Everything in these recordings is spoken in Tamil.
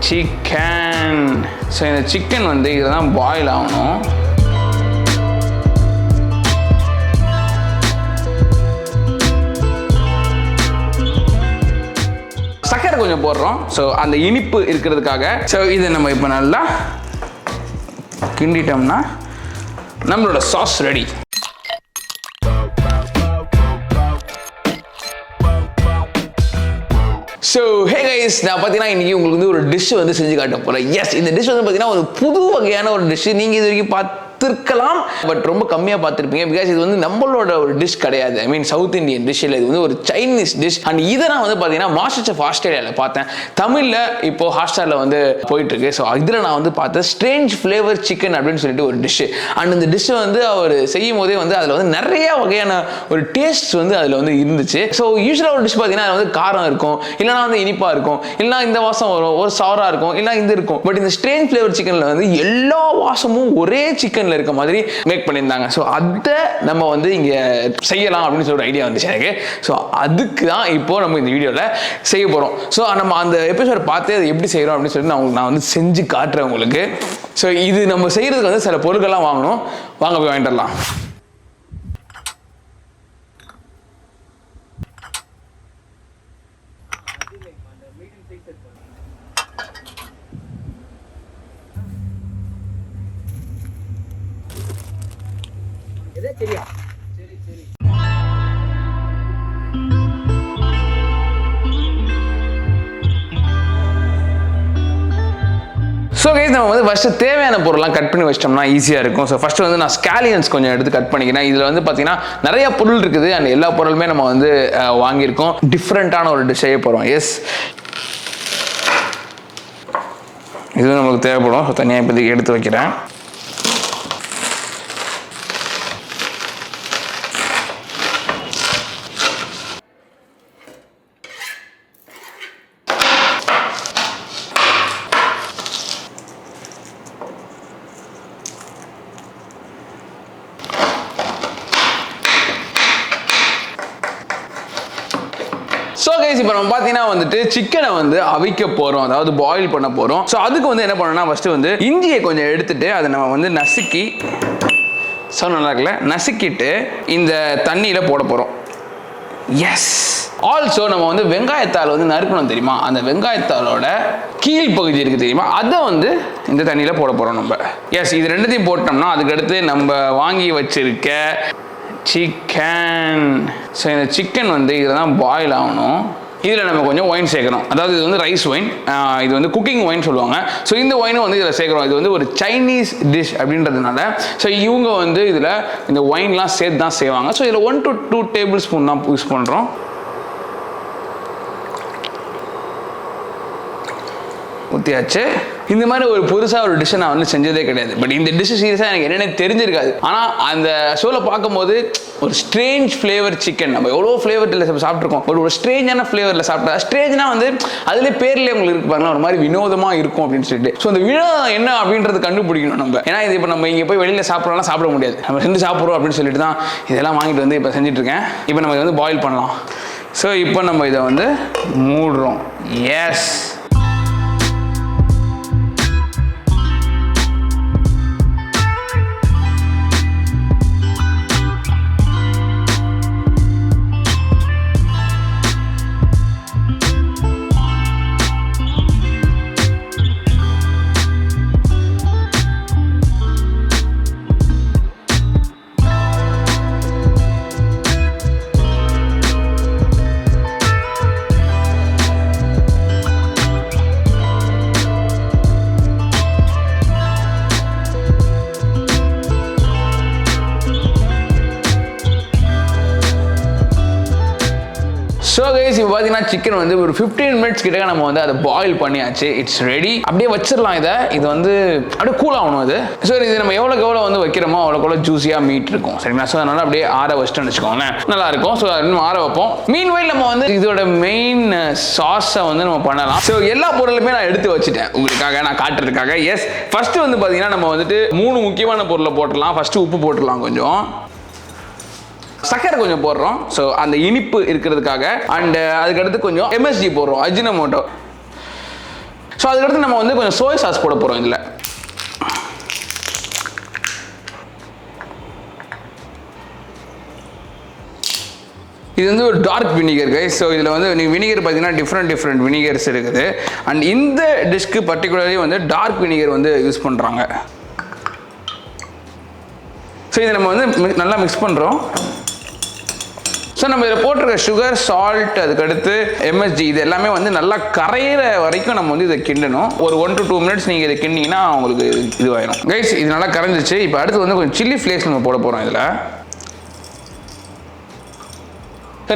சிக்கன். ஸோ இந்த சிக்கன் வந்து இதெல்லாம் பாயில் ஆகணும். சக்கரை கொஞ்சம் போடுறோம், ஸோ அந்த இனிப்பு இருக்கிறதுக்காக. ஸோ இதை நம்ம இப்போ நல்லா கிண்டிட்டோம்னா நம்மளோட sauce ready. So hey guys, நான் பார்த்தீங்கன்னா இன்றைக்கி உங்களுக்கு வந்து ஒரு டிஷ் வந்து செஞ்சு காட்ட போகிறேன். எஸ், இந்த டிஷ் வந்து பார்த்தீங்கன்னா ஒரு புது வகையான ஒரு டிஷ். நீங்கள் இது வரைக்கும் பார்த்துருக்கலாம், பட் ரொம்ப கம்மியாக பார்த்துருப்பீங்க. பிகாஸ் இது வந்து நம்மளோட ஒரு டிஷ் கிடையாது. ஐ மீன் சவுத் இந்தியன் டிஷ் இல்லை, இது வந்து ஒரு சைனீஸ் டிஷ். அண்ட் இதை நான் வந்து பார்த்தீங்கன்னா மாஸ்டர்செஃப் ஆஸ்திரேலியாவில் பார்த்தேன். தமிழில் இப்போ ஹாட்ஸ்டாரில் வந்து போயிட்டுருக்கு. ஸோ இதில் நான் வந்து பார்த்தேன் ஸ்ட்ரேஞ்ச் ஃப்ளேவர் சிக்கன் அப்படின்னு சொல்லிட்டு ஒரு டிஷ்ஷு. அண்ட் இந்த டிஷ்ஷை வந்து அவர் செய்யும் போதே வந்து அதில் வந்து நிறைய வகையான ஒரு டேஸ்ட் வந்து அதில் வந்து இருந்துச்சு. ஸோ யூஸ்வலாக ஒரு டிஷ் பார்த்தீங்கன்னா அதில் வந்து காரம் இருக்கும், இல்லைனா வந்து இனிப்பாக இருக்கும், இல்லைனா இந்த வாசம் வரும், ஒரு சவராக இருக்கும், இல்லைனா இது இருக்கும். பட் இந்த ஸ்ட்ரேஞ்ச் ஃப்ளேவர் சிக்கனில் வந்து எல்லா வாசமும் ஒரே சிக்கனில் இருக்க மாதிரி மேக் பண்ணியிருந்தாங்க. ஸோ அதை நம்ம வந்து இங்கே செய்யலாம் அப்படின்னு சொல்லி ஒரு ஐடியா வந்துச்சு எனக்கு. ஸோ அதுக்கு தான் இப்போ நம்ம இந்த வீடியோவில் செய்ய போகிறோம். ஸோ நம்ம அந்த எபிசோட பார்த்து அதை எப்படி செய்கிறோம் அப்படின்னு சொல்லிட்டு நான் வந்து செஞ்சு காட்டுறேன் உங்களுக்கு. ஸோ இது நம்ம செய்கிறதுக்கு வந்து சில பொருட்கள்லாம் வாங்கணும். வாங்க போய் வாங்கிட்டு வரலாம். ஸோ கைஸ், நம்ம வந்து ஃபஸ்ட்டு தேவையான பொருள்லாம் கட் பண்ணி வச்சிட்டோம்னா ஈஸியாக இருக்கும். ஸோ ஃபஸ்ட்டு வந்து நான் ஸ்காலியன்ஸ் கொஞ்சம் எடுத்து கட் பண்ணிக்கிறேன். இதில் வந்து பார்த்தீங்கன்னா நிறைய பொருள் இருக்குது. அண்ட் எல்லா பொருளுமே நம்ம வந்து வாங்கியிருக்கோம். டிஃப்ரெண்ட்டான ஒரு டிஷ் செய்ய போகிறோம். எஸ், இது நம்மளுக்கு தேவைப்படும். ஸோ தனியாக இப்போதைக்கு எடுத்து வைக்கிறேன். ஸோ கைஸ், இப்போ நம்ம பார்த்தீங்கன்னா வந்துட்டு சிக்கனை வந்து அவிக்க போகிறோம், அதாவது பாயில் பண்ண போகிறோம். ஸோ அதுக்கு வந்து என்ன பண்ணணும்னா ஃபஸ்ட்டு வந்து இஞ்சியை கொஞ்சம் எடுத்துட்டு அதை நம்ம வந்து நசுக்கி, ஸோ நல்லா இருக்குல்ல, நசுக்கிட்டு இந்த தண்ணியில் போட போகிறோம். எஸ், ஆல்சோ நம்ம வந்து வெங்காயத்தால் வந்து நறுக்கணும் தெரியுமா, அந்த வெங்காயத்தாலோட கீழ் பகுதி இருக்குது தெரியுமா, அதை வந்து இந்த தண்ணியில் போட போகிறோம் நம்ம. எஸ், இது ரெண்டுத்தையும் போட்டோம்னா அதுக்கடுத்து நம்ம வாங்கி வச்சிருக்க சிக்கன். ஸோ இந்த சிக்கன் வந்து இதில் தான் பாயில் ஆகணும். இதில் நம்ம கொஞ்சம் ஒயின் சேர்க்கணும். அதாவது இது வந்து ரைஸ் ஒயின், இது வந்து குக்கிங் ஒயின் சொல்லுவாங்க. ஸோ இந்த ஒயினும் வந்து இதில் சேர்க்குறோம். இது வந்து ஒரு சைனீஸ் டிஷ் அப்படின்றதுனால ஸோ இவங்க வந்து இதில் இந்த ஒயின்லாம் சேர்த்து தான் செய்வாங்க. ஸோ இதில் 1 to 2 டேபிள் ஸ்பூன் தான் யூஸ் பண்ணுறோம். ஊற்றியாச்சு. இந்த மாதிரி ஒரு புதுசாக ஒரு டிஷ்ஷை நான் வந்து செஞ்சதே கிடையாது. பட் இந்த டிஷ்ஷு சீரியஸாக எனக்கு என்னென்ன தெரிஞ்சிருக்காது. ஆனால் அந்த ஷோவில் பார்க்கும்போது ஒரு ஸ்ட்ரேஞ்ச் ஃப்ளேவர் சிக்கன், நம்ம எவ்வளோ ஃப்ளேவரில் சாப்பிட்ருக்கோம், பட் ஒரு ஸ்ட்ரேஞ்சான ஃப்ளேவரில் சாப்பிட்டா, ஸ்ட்ரேஞ்ச்னா வந்து அதிலே பேர்லேயே உங்களுக்கு இருப்பாங்க ஒரு மாதிரி வினோதமாக இருக்கும் அப்படின்னு சொல்லிட்டு. ஸோ அந்த வினோதம் என்ன அப்படின்றது கண்டுபிடிக்கணும் நம்ம. ஏன்னா இது இப்போ நம்ம இங்கே போய் வெளியில் சாப்பிட்றோம்னா சாப்பிட முடியாது. நம்ம செஞ்சு சாப்பிட்றோம் அப்படின்னு சொல்லிட்டு தான் இதெல்லாம் வாங்கிட்டு வந்து இப்போ செஞ்சுட்ருக்கேன். இப்போ நம்ம இதை வந்து பாயில் பண்ணலாம். ஸோ இப்போ நம்ம இதை வந்து மூடுறோம். எஸ், ஸோ கைஸ், இப்போ பார்த்தீங்கன்னா சிக்கன் வந்து ஒரு 15 மினிட்ஸ் கிட்ட நம்ம வந்து அதை பாயில் பண்ணியாச்சு. It's ready. அப்படியே வச்சிடலாம். இது வந்து அப்படியே கூல் ஆகணும் இது. ஸோ இது நம்ம எவ்வளோக்கு எவ்வளோ வந்து வைக்கிறோமோ அவ்வளோக்கு ஜூஸியாக மீட் இருக்கும். சரிங்களா? ஸோ அதனால அப்படியே ஆற வச்சுட்டோம்னு வச்சுக்கோங்களேன், நல்லா இருக்கும். ஸோ இன்னும் ஆற வைப்போம். மீன்வைல் நம்ம வந்து இதோட மெயின் சாஸை வந்து நம்ம பண்ணலாம். ஸோ எல்லா பொருளுமே நான் எடுத்து வச்சுட்டேன் உங்களுக்காக, நான் காட்டுறதுக்காக. எஸ், ஃபர்ஸ்ட் வந்து பார்த்தீங்கன்னா நம்ம வந்துட்டு 3 முக்கியமான பொருளை போட்டுடலாம். ஃபர்ஸ்ட் உப்பு போட்டுடலாம், கொஞ்சம் சக்கரை கொஞ்சம் போடுறோம், ஸோ அந்த இனிப்பு இருக்கிறதுக்காக. அண்ட் அதுக்கடுத்து கொஞ்சம் MSG போடுறோம், அஜினமோட்டோ. ஸோ அதுக்கடுத்து நம்ம வந்து கொஞ்சம் சோயா சாஸ் போட போகிறோம் இதில். இது வந்து ஒரு டார்க் வினிகர் கைஸ். ஸோ இதில் வந்து நீங்கள் வினிகர் பார்த்தீங்கன்னா டிஃப்ரெண்ட் வினிகர்ஸ் இருக்குது. அண்ட் இந்த டிஷ்க்கு பர்டிகுலர்லி வந்து டார்க் வினிகர் வந்து யூஸ் பண்ணுறாங்க. ஸோ இதை நம்ம வந்து நல்லா மிக்ஸ் பண்ணுறோம். ஸோ நம்ம இதில் போட்டிருக்க சுகர், சால்ட், அதுக்கடுத்து எம்எஸ்ஜி இது எல்லாமே வந்து நல்லா கரையிற வரைக்கும் நம்ம வந்து இதை கிண்டணும். ஒரு 1 to 2 minutes நீங்கள் இதை கிண்டிங்கன்னா உங்களுக்கு இதுவாயிடும் கைஸ். இது நல்லா கரைஞ்சிச்சு. இப்போ அடுத்து வந்து கொஞ்சம் சில்லி ஃப்ளேக்ஸ் நம்ம போட போகிறோம் இதில்.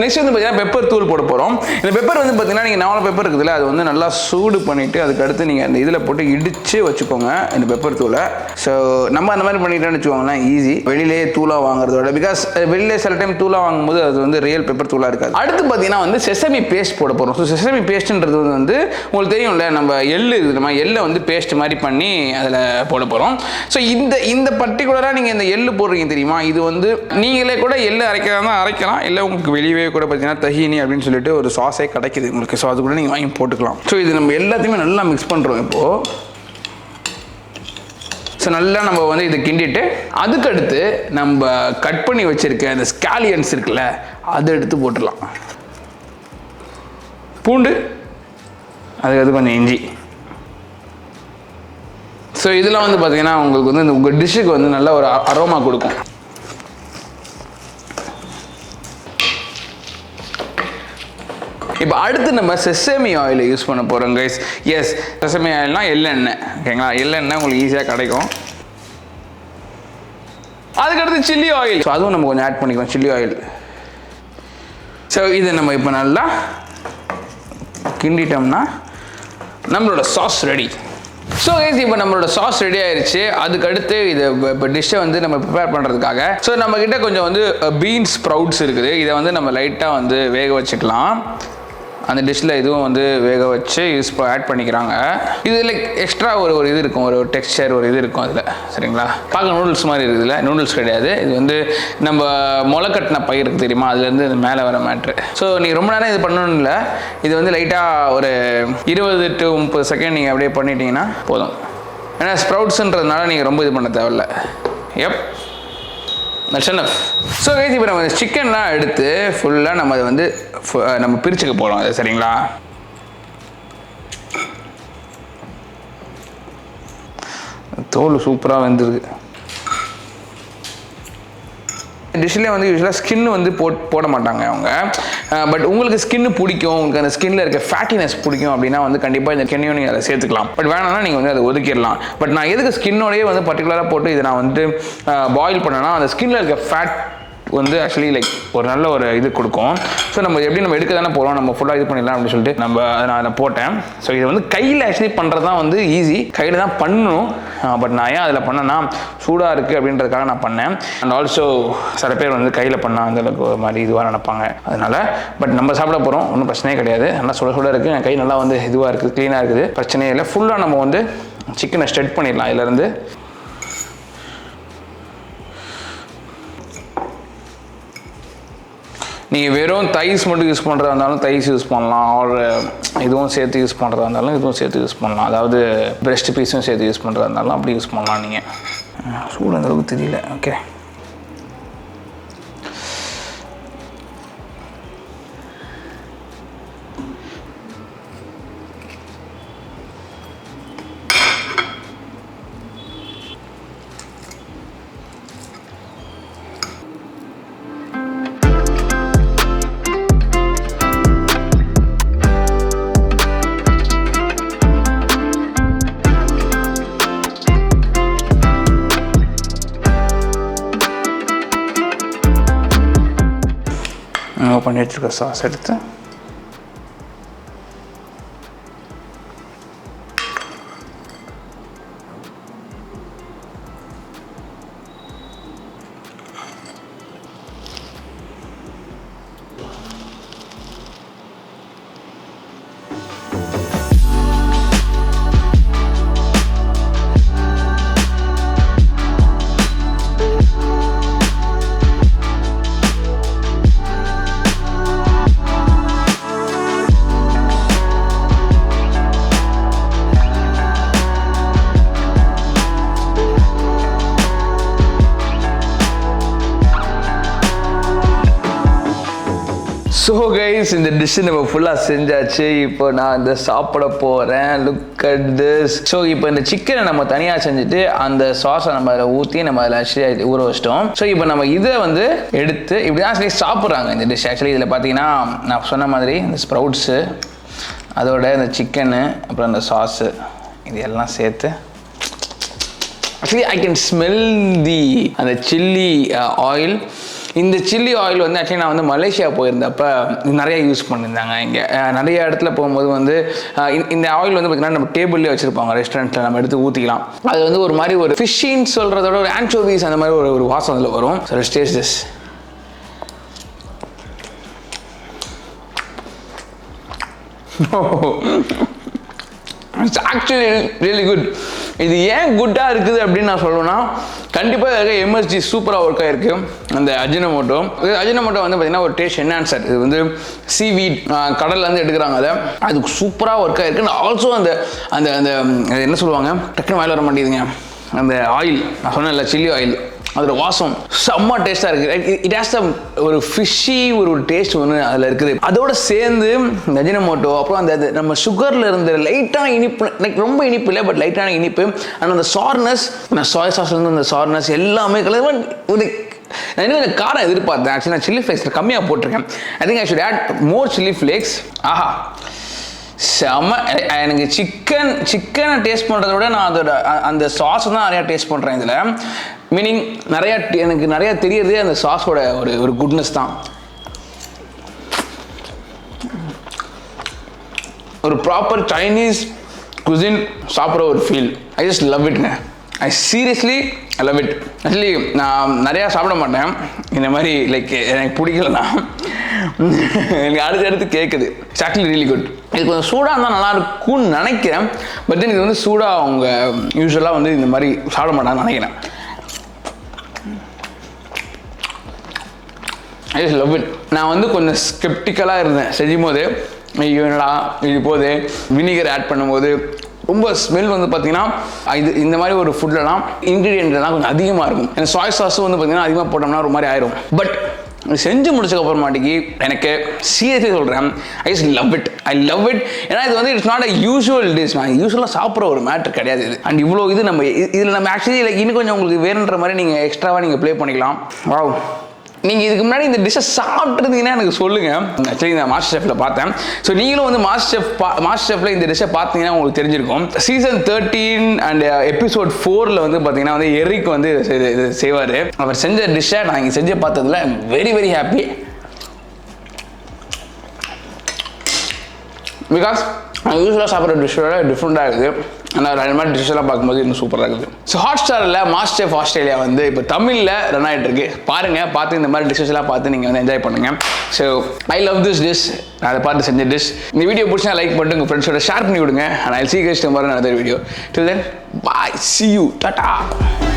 நெக்ஸ்ட் வந்து பார்த்தீங்கன்னா பெப்பர் தூள் போட போகிறோம். இந்த பெப்பர் வந்து பார்த்தீங்கன்னா நீங்கள் 4 பெப்பர் இருக்குதுல்ல, அது வந்து நல்லா சூடு பண்ணிவிட்டு அதுக்கடுத்து நீங்கள் அந்த இதில் போட்டு இடித்து வச்சுக்கோங்க இந்த பெப்பர் தூளை. ஸோ நம்ம அந்த மாதிரி பண்ணிட்டோன்னு வச்சுக்கோங்களேன், ஈஸி. வெளியிலே தூளாக வாங்குறதோட, பிகாஸ் வெளியிலே சில டைம் தூளாக வாங்கும்போது அது வந்து ரியல் பெப்பர் தூளாக இருக்காது. அடுத்து பார்த்தீங்கன்னா வந்து செசமி பேஸ்ட் போட போகிறோம். ஸோ செசமி பேஸ்ட்ன்றது வந்து உங்களுக்கு தெரியும்ல, நம்ம எள்ளு இருக்குது, நம்ம எள்ளை வந்து பேஸ்ட் மாதிரி பண்ணி அதில் போட போகிறோம். ஸோ இந்த பர்டிகுலராக நீங்கள் இந்த எள்ளு போடுறீங்க தெரியுமா, இது வந்து நீங்களே கூட எள்ளு அரைக்கிறதா அரைக்கலாம், இல்லை உங்களுக்கு வெளியே கூட பார்த்தீங்கன்னா தஹீனி அப்படின்னு சொல்லிட்டு ஒரு சாஸே கிடைக்குது உங்களுக்கு. ஸோ அது கூட நீங்கள் வாங்கி போட்டுக்கலாம். ஸோ இது நம்ம எல்லாத்தையுமே நல்லா மிக்ஸ் பண்ணுறோம் இப்போது. ஸோ நல்லா நம்ம வந்து இதை கிண்டிட்டு அதுக்கடுத்து நம்ம கட் பண்ணி வச்சிருக்க அந்த ஸ்காலியன்ஸ் இருக்குல்ல, அதை எடுத்து போட்டுடலாம். பூண்டு, அதுக்கு கொஞ்சம் இஞ்சி. ஸோ இதெல்லாம் வந்து பார்த்தீங்கன்னா உங்களுக்கு வந்து உங்கள் டிஷ்ஷுக்கு வந்து நல்ல ஒரு அரோமா கொடுக்கும். இப்போ அடுத்து நம்ம செசமி ஆயிலை யூஸ் பண்ண போகிறோம் கைஸ். எஸ், செசமி ஆயில்னா எள்ளெண்ணெய், ஓகேங்களா? எள்ளெண்ணெய் உங்களுக்கு ஈஸியாக கிடைக்கும். அதுக்கடுத்து சில்லி ஆயில், ஸோ அதுவும் நம்ம கொஞ்சம் ஆட் பண்ணிக்கலாம், சில்லி ஆயில். ஸோ இதை நம்ம இப்போ நல்லா கிண்டிட்டோம்னா நம்மளோட சாஸ் ரெடி. ஸோ கைஸ் இப்போ நம்மளோட சாஸ் ரெடி ஆயிடுச்சு. அதுக்கடுத்து இதை இப்போ டிஷ்ஷை வந்து நம்ம ப்ரிப்பேர் பண்ணுறதுக்காக ஸோ நம்மக்கிட்ட கொஞ்சம் வந்து பீன்ஸ் ஸ்ப்ரவுட்ஸ் இருக்குது. இதை வந்து நம்ம லைட்டாக வந்து வேக வச்சுக்கலாம். அந்த டிஷ்ஷில் இதுவும் வந்து வேக வச்சு ஆட் பண்ணிக்கிறாங்க. இது லைக் எக்ஸ்ட்ரா ஒரு இது இருக்கும், ஒரு டெக்ஸ்சர் ஒரு இது இருக்கும் அதில், சரிங்களா? பார்க்க நூடுல்ஸ் மாதிரி இருக்குதுல்ல, நூடுல்ஸ் கிடையாது. இது வந்து நம்ம முளைக்கட்டின பயிருக்கு தெரியுமா, அதுலேருந்து இது மேலே வர மேட்ரு. ஸோ நீங்கள் ரொம்ப நேரம் இது பண்ணணும் இல்லை, இது வந்து லைட்டாக ஒரு 20 to 30 செகண்ட் நீங்கள் அப்படியே பண்ணிட்டீங்கன்னா போதும். ஏன்னா ஸ்ப்ரவுட்ஸுன்றதுனால நீங்கள் ரொம்ப இது பண்ண தேவையில்ல. எப், தட்ஸ் எனஃப். ஸோ கைஸ் இப்போ நம்ம சிக்கன்லாம் எடுத்து ஃபுல்லாக நம்ம அதை வந்து நம்ம பிரிச்சுக்க போகிறோம் அது, சரிங்களா? தோல் சூப்பராக வந்துருக்கு. டிஷ்ஷில் வந்து யூஸ்வலாக ஸ்கின்னு வந்து போட மாட்டாங்க அவங்க. பட் உங்களுக்கு ஸ்கின்னு பிடிக்கும், உங்களுக்கு அந்த ஸ்கின்ல இருக்க ஃபேட்டினஸ் பிடிக்கும் அப்படின்னா வந்து கண்டிப்பாக இந்த ஸ்கின்னையும் நீங்கள் அதை சேர்த்துக்கலாம். பட் வேணாம்னா நீங்கள் வந்து அதை ஒதுக்கிடலாம். பட் நான் எதுக்கு ஸ்கின்னோடையே வந்து பர்டிகுலராக போட்டு இதை நான் வந்து பாயில் பண்ணேன்னா, அந்த ஸ்கின்ல இருக்க ஃபேட் வந்து ஆக்சுவலி லைக் ஒரு நல்ல ஒரு இது கொடுக்கும். ஸோ நம்ம எப்படி நம்ம எடுக்க தானே போகிறோம், நம்ம ஃபுல்லாக இது பண்ணிடலாம் அப்படின்னு சொல்லிட்டு நான் அதில் போட்டேன். ஸோ இது வந்து கையில் ஆக்சுவலி பண்ணுறது தான் வந்து ஈஸி, கையில் தான் பண்ணணும். பட் நான் ஏன் அதில் பண்ணேன்னா சூடாக இருக்குது அப்படின்றதுக்காக நான் பண்ணேன். அண்ட் ஆல்சோ சில பேர் வந்து கையில் பண்ணால் அந்தளவுக்கு ஒரு மாதிரி இதுவாக நினைப்பாங்க, அதனால். பட் நம்ம சாப்பிட போகிறோம், ஒன்றும் பிரச்சனையே கிடையாது. நல்லா சுட இருக்குது, என் கை நல்லா வந்து இதுவாக இருக்குது, க்ளீனாக இருக்குது, பிரச்சனையே இல்லை. ஃபுல்லாக நம்ம வந்து சிக்கனை ஸ்ட்ரெட் பண்ணிடலாம் இதுலேருந்து. நீங்கள் வெறும் தைஸ் மட்டும் யூஸ் பண்ணுறதா இருந்தாலும் தைஸ் யூஸ் பண்ணலாம், ஒரு இதுவும் சேர்த்து யூஸ் பண்ணுறதா இருந்தாலும் இதுவும் சேர்த்து யூஸ் பண்ணலாம். அதாவது பிரெஸ்ட் பீஸும் சேர்த்து யூஸ் பண்ணுறதா இருந்தாலும் அப்படி யூஸ் பண்ணலாம். நீங்கள் சூடு அந்த அளவுக்கு தெரியல, ஓகே. பண்ணி வச்சுருக்க சாஸ் எடுத்து ஸோ கைஸ் இந்த டிஷ்ஷு நம்ம ஃபுல்லாக செஞ்சாச்சு. இப்போ நான் இந்த சாப்பிட போகிறேன். Look at this. ஸோ இப்போ இந்த சிக்கனை நம்ம தனியாக செஞ்சுட்டு அந்த சாஸை நம்ம அதில் ஊற்றி நம்ம அதில் ஆக்சுவலி ஊற வச்சிட்டோம். ஸோ இப்போ நம்ம இதை வந்து எடுத்து இப்படி தான் ஆக்சுவலி சாப்பிட்றாங்க இந்த டிஷ். ஆக்சுவலி இதில் பார்த்தீங்கன்னா நான் சொன்ன மாதிரி இந்த ஸ்ப்ரவுட்ஸு, அதோட இந்த சிக்கனு, அப்புறம் இந்த சாஸு, இது எல்லாம் சேர்த்து ஆக்சுவலி ஐ கேன் ஸ்மெல் தி அந்த சில்லி ஆயில். இந்த சில்லி ஆயில் வந்து ஆக்சுவலி நான் வந்து மலேசியா போயிருந்தப்போ நிறைய யூஸ் பண்ணியிருந்தாங்க. இங்கே நிறைய இடத்துல போகும்போது வந்து இந்த ஆயில் வந்து பார்த்திங்கன்னா நம்ம டேபிள்லேயே வச்சுருப்பாங்க ரெஸ்டாரண்ட்டில், நம்ம எடுத்து ஊற்றிக்கலாம். அது வந்து ஒரு மாதிரி ஒரு ஃபிஷ்ஷின்னு சொல்கிறதோட ஒரு ஆன்சோவிஸ் அந்த மாதிரி ஒரு வாசம் அதில் வரும். So let's taste this. It's actually really good. இது ஏன் குட்டாக இருக்குது அப்படின்னு நான் சொல்லணும்னா, கண்டிப்பாக இருக்க எம்எஸ்ஜி சூப்பராக ஒர்க் ஆகிருக்கு. அந்த அஜினமோட்டோ வந்து பார்த்தீங்கன்னா ஒரு டேஸ்ட் என்ஹான்சர். இது வந்து சீவீட் கடல்லேருந்து எடுக்கிறாங்க. அதுக்கு சூப்பராக ஒர்க் ஆகிருக்கு. ஆல்சோ அந்த அந்த அந்த என்ன சொல்லுவாங்க, டக்குனு வாயில் வர மாட்டேங்குதுங்க, அந்த ஆயில் நான் சொன்னேன்ல சில்லி ஆயில், அதோட வாசம் செம்ம டேஸ்ட்டாக இருக்குது. இட் ஹேஸ் ஒரு ஃபிஷ்ஷி ஒரு டேஸ்ட் ஒன்று அதில் இருக்குது. அதோட சேர்ந்து அஜினமோட்டோ, அப்புறம் அந்த நம்ம சுகரில் இருந்த லைட்டான இனிப்பு, லைக் ரொம்ப இனிப்பு இல்லை பட் லைட்டான இனிப்பு, அண்ட் அந்த சார்னஸ், சோயா சாஸ்லேருந்து அந்த சார்னஸ் எல்லாமே கலந்து ஒரு நான் இன்னும் இந்த காரம் எதிர்பார்த்தேன். ஆக்சுவலி நான் சில்லி ஃப்ளேக்ஸில் கம்மியாக போட்டிருக்கேன். I think I should add more chilli flakes. ஆஹா செம்ம. எனக்கு சிக்கனை டேஸ்ட் பண்ணுறத விட நான் அதோட அந்த சாஸை தான் நிறையா டேஸ்ட் பண்ணுறேன் இதில். மீனிங் எனக்கு நிறையா தெரியறதே அந்த சாஸோட ஒரு குட்னஸ் தான். ஒரு ப்ராப்பர் சைனீஸ் குசின் சாப்பிட்ற ஒரு ஃபீல். ஐ ஜஸ்ட் லவ் இட்ங்க. I seriously love it. Actually நான் நிறையா சாப்பிட மாட்டேன் இந்த மாதிரி, லைக் எனக்கு பிடிக்கலன்னா எனக்கு அடுத்து கேட்குது. It's actually really good. இது கொஞ்சம் சூடாக இருந்தால் நல்லா இருக்கும்னு நினைக்கிறேன். பட் தென் இது வந்து சூடாக அவங்க யூஸ்வலாக வந்து இந்த மாதிரி சாப்பிட மாட்டாங்கன்னு நினைக்கிறேன். ஐ ஜஸ்ட் லவ் இட். நான் வந்து கொஞ்சம் ஸ்கெப்டிக்கலாக இருந்தேன் செய்யும் போது, என்னடா இது போது வினிகர் ஆட் பண்ணும்போது ரொம்ப ஸ்மெல் வந்து பார்த்தீங்கன்னா இந்த மாதிரி ஒரு ஃபுட்லலாம் இன்க்ரீடியன்ட்லாம் கொஞ்சம் அதிகமாக இருக்கும். எனக்கு சோயா சாஸும் வந்து பார்த்தீங்கன்னா அதிகமாக போட்டோம்னா ஒரு மாதிரி ஆயிரும். பட் செஞ்சு முடிச்சக்கப்புறமாட்டிக்கு எனக்கு சீரியஸாக சொல்கிறேன், ஐ ஜஸ்ட் லவ் இட். ஏன்னா இது வந்து it's not a usual dish. நான் யூஸ்வலாக சாப்பிட்ற ஒரு மேட்டர் கிடையாது இது. அண்ட் இவ்வளோ இது இதில் நம்ம ஆக்சுவலி லைக் இன்னும் கொஞ்சம் உங்களுக்கு வேணுன்ற மாதிரி நீங்கள் எக்ஸ்ட்ராவாக நீங்கள் ப்ளே பண்ணிக்கலாம். வாவ். நீங்கள் இதுக்கு முன்னாடி இந்த டிஷ்ஷை சாப்பிட்ருந்தீங்கன்னா எனக்கு சொல்லுங்கள். ஆக்சுவலி நான் மாஸ்டர் ஷெஃப்பில் பார்த்தேன். ஸோ நீங்களும் வந்து மாஸ்டர் ஷெஃப்பில் இந்த டிஷ்ஷை பார்த்தீங்கன்னா உங்களுக்கு தெரிஞ்சிருக்கும். சீசன் 13 அண்ட் எபிசோட் 4 வந்து பார்த்தீங்கன்னா வந்து எரிக் வந்து இது செய்வார். அவர் செஞ்ச டிஷ்ஷை நான் இங்கே செஞ்சு பார்த்ததில் வெரி வெரி ஹாப்பி. பிகாஸ் நான் யூஸ்வலாக சாப்பிட்ற டிஷ்ஷோட டிஃப்ரெண்ட்டாக இருக்குது. ஆனால் அது மாதிரி டிஷ்ஷெல்லாம் பார்க்கும்போது இன்னும் சூப்பராக இருக்குது. ஸோ ஹாட்ஸ்டாரில் மாஸ்டர் ஆஸ்திரேலியா வந்து இப்போ தமிழில் ரன் ஆகிட்டு இருக்கு. பாருங்கள், பார்த்து இந்த மாதிரி டிஷ்ஷஸ்லாம் பார்த்து நீங்கள் வந்து என்ஜாய் பண்ணுங்கள். So I love this dish. நான் அதை பார்த்து செஞ்ச டிஷ். இந்த வீடியோ பிடிச்சா லைக் பண்ணிட்டு உங்கள் ஃப்ரெண்ட்ஸோட ஷேர் பண்ணி விடுங்க. And I sea you guys tomorrow in another video. Till then, bye. See you. Tata.